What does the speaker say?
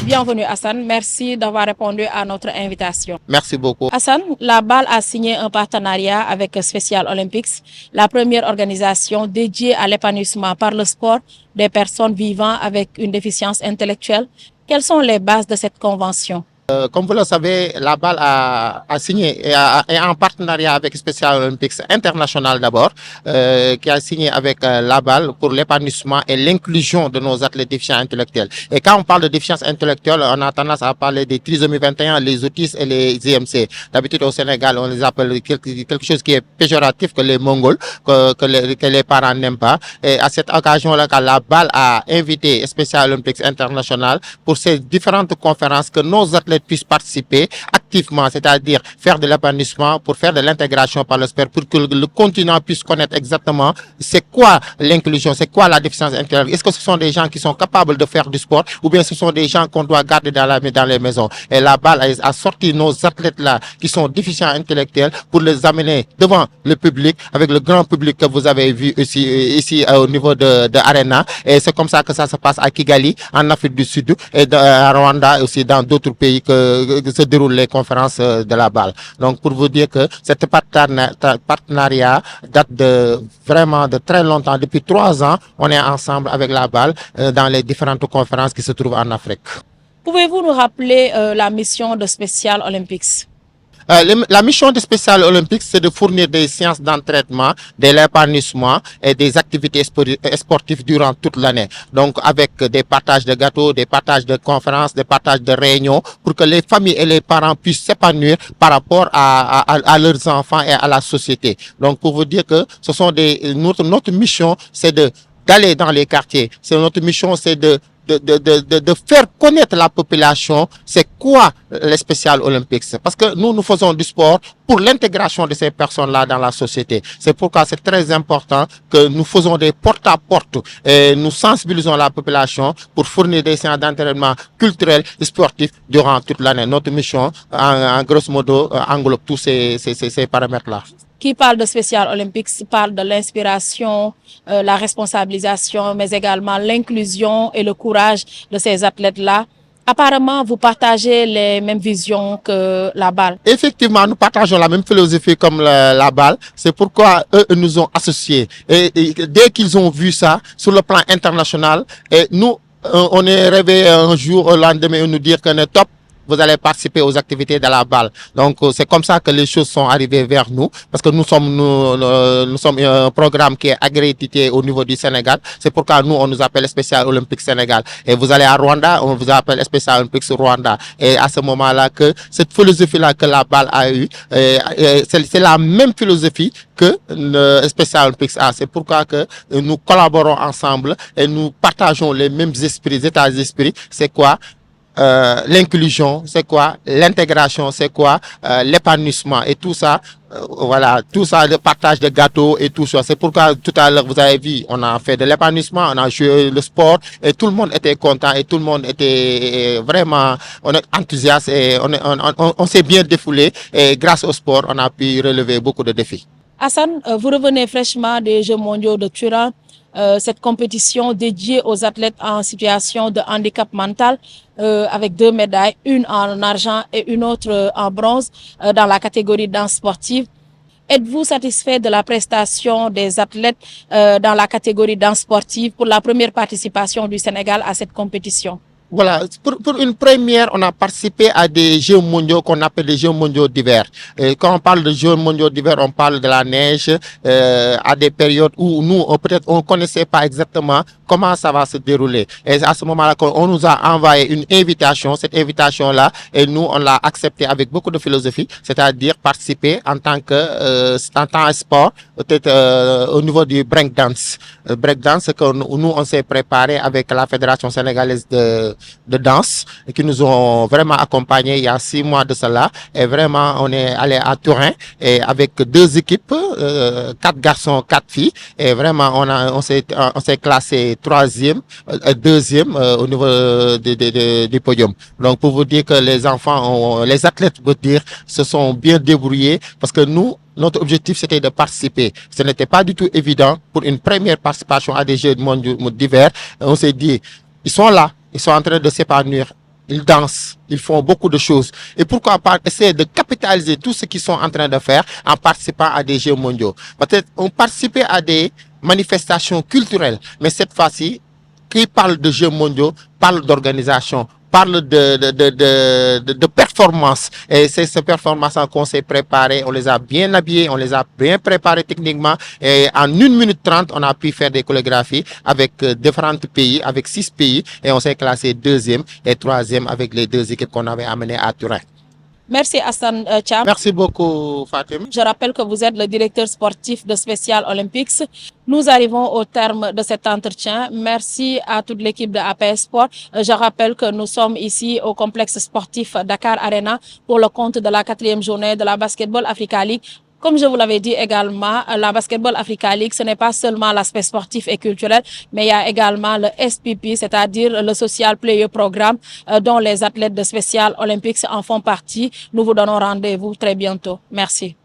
Bienvenue Hassan, merci d'avoir répondu à notre invitation. Merci beaucoup. Hassan, la BAL a signé un partenariat avec Special Olympics, la première organisation dédiée à l'épanouissement par le sport des personnes vivant avec une déficience intellectuelle. Quelles sont les bases de cette convention? Comme vous le savez, la BAL a signé et est en partenariat avec Special Olympics International d'abord, qui a signé avec la BAL pour l'épanouissement et l'inclusion de nos athlètes déficients intellectuels. Et quand on parle de déficience intellectuelle, on a tendance à parler des trisomies 21, les autistes et les IMC. D'habitude au Sénégal, on les appelle quelque chose qui est péjoratif, que les Mongols, que les parents n'aiment pas. Et à cette occasion-là, la BAL a invité Special Olympics International pour ces différentes conférences que nos athlètes puissent participer activement, c'est-à-dire faire de l'épanouissement, pour faire de l'intégration par le sport, pour que le continent puisse connaître exactement c'est quoi l'inclusion, c'est quoi la déficience intellectuelle. Est-ce que ce sont des gens qui sont capables de faire du sport ou bien ce sont des gens qu'on doit garder dans les maisons. Et la BAL a sorti nos athlètes-là qui sont déficients intellectuels pour les amener devant le public, avec le grand public que vous avez vu ici au niveau de Arena. Et c'est comme ça que ça se passe à Kigali, en Afrique du Sud, et à Rwanda aussi, dans d'autres pays que se déroulent les conférences de la BAL. Donc pour vous dire que cet partenariat date vraiment de très longtemps. Depuis 3 ans, on est ensemble avec la BAL dans les différentes conférences qui se trouvent en Afrique. Pouvez-vous nous rappeler la mission de Special Olympics? La mission de Special Olympics, c'est de fournir des séances d'entraînement, de l'épanouissement et des activités sportives durant toute l'année. Donc, avec des partages de gâteaux, des partages de conférences, des partages de réunions, pour que les familles et les parents puissent s'épanouir par rapport à leurs enfants et à la société. Donc, pour vous dire que ce sont notre mission, c'est d'aller dans les quartiers. Notre mission, c'est de faire connaître la population c'est quoi les Special Olympics. Parce que nous faisons du sport pour l'intégration de ces personnes-là dans la société. C'est pourquoi c'est très important que nous faisons des porte-à-porte et nous sensibilisons la population pour fournir des séances d'entraînement culturels et sportifs durant toute l'année. Notre mission, en grosso modo, englobe tous ces paramètres-là. Qui parle de Special Olympics parle de l'inspiration, la responsabilisation, mais également l'inclusion et le courage de ces athlètes-là. Apparemment, vous partagez les mêmes visions que la BAL. Effectivement, nous partageons la même philosophie comme la BAL. C'est pourquoi eux nous ont associés. Et dès qu'ils ont vu ça sur le plan international, et nous, on est réveillés un jour au lendemain nous dire qu'on est top. Vous allez participer aux activités de la BAL. Donc, c'est comme ça que les choses sont arrivées vers nous, parce que nous sommes un programme qui est accrédité au niveau du Sénégal. C'est pourquoi nous, on nous appelle Special Olympics Sénégal. Et vous allez à Rwanda, on vous appelle Special Olympics Rwanda. Et à ce moment-là, que cette philosophie-là que la BAL a eue, c'est la même philosophie que le Special Olympics a. C'est pourquoi que nous collaborons ensemble et nous partageons les mêmes états d'esprit. C'est quoi? L'inclusion, c'est quoi? L'intégration, c'est quoi? L'épanouissement et tout ça, voilà, tout ça, le partage de gâteaux et tout ça. C'est pourquoi tout à l'heure, vous avez vu, on a fait de l'épanouissement, on a joué le sport et tout le monde était content et tout le monde était vraiment enthousiaste et on s'est bien défoulé et grâce au sport, on a pu relever beaucoup de défis. Hassan, vous revenez fraîchement des Jeux mondiaux de Turin. Cette compétition dédiée aux athlètes en situation de handicap mental avec 2 médailles, une en argent et une autre en bronze dans la catégorie danse sportive. Êtes-vous satisfait de la prestation des athlètes dans la catégorie danse sportive pour la première participation du Sénégal à cette compétition? Voilà, pour une première, on a participé à des Jeux mondiaux qu'on appelle les Jeux mondiaux d'hiver. Quand on parle de Jeux mondiaux d'hiver, on parle de la neige à des périodes où nous, peut-être, on connaissait pas exactement comment ça va se dérouler. Et à ce moment-là, on nous a envoyé une invitation. Cette invitation-là, et nous, on l'a acceptée avec beaucoup de philosophie, c'est-à-dire participer en tant que sport, peut-être au niveau du breakdance. Breakdance, c'est que nous, on s'est préparé avec la Fédération sénégalaise de danse qui nous ont vraiment accompagnés il y a 6 mois de cela. Et vraiment, on est allé à Turin et avec 2 équipes, 4 garçons, 4 filles. Et vraiment, on s'est classé 3e, 2e au niveau du podium. Donc, pour vous dire que les enfants, les athlètes, veut dire, se sont bien débrouillés parce que nous, notre objectif, c'était de participer. Ce n'était pas du tout évident pour une première participation à des Jeux mondiaux d'hiver. On s'est dit, ils sont là, ils sont en train de s'épanouir. ils dansent, ils font beaucoup de choses. Et pourquoi pas essayer de capitaliser tout ce qu'ils sont en train de faire en participant à des Jeux mondiaux. Peut-être on participer à des manifestations culturelles, mais cette fois-ci, qui parle de Jeux mondiaux, parle d'organisation, parle de performance. Et c'est ces performances qu'on s'est préparées, on les a bien habillées, on les a bien préparées techniquement. Et en 1 minute 30, on a pu faire des chorégraphies avec différents pays, avec 6 pays. Et on s'est classé 2e et 3e avec les 2 équipes qu'on avait amenées à Turin. Merci Hassan Cham. Merci beaucoup Fatim. Je rappelle que vous êtes le directeur sportif de Special Olympics. Nous arrivons au terme de cet entretien. Merci à toute l'équipe de APS Sport. Je rappelle que nous sommes ici au complexe sportif Dakar Arena pour le compte de la 4e journée de la Basketball Africa League. Comme je vous l'avais dit également, la Basketball Africa League, ce n'est pas seulement l'aspect sportif et culturel, mais il y a également le SPP, c'est-à-dire le Social Player Programme, dont les athlètes de Special Olympics en font partie. Nous vous donnons rendez-vous très bientôt. Merci.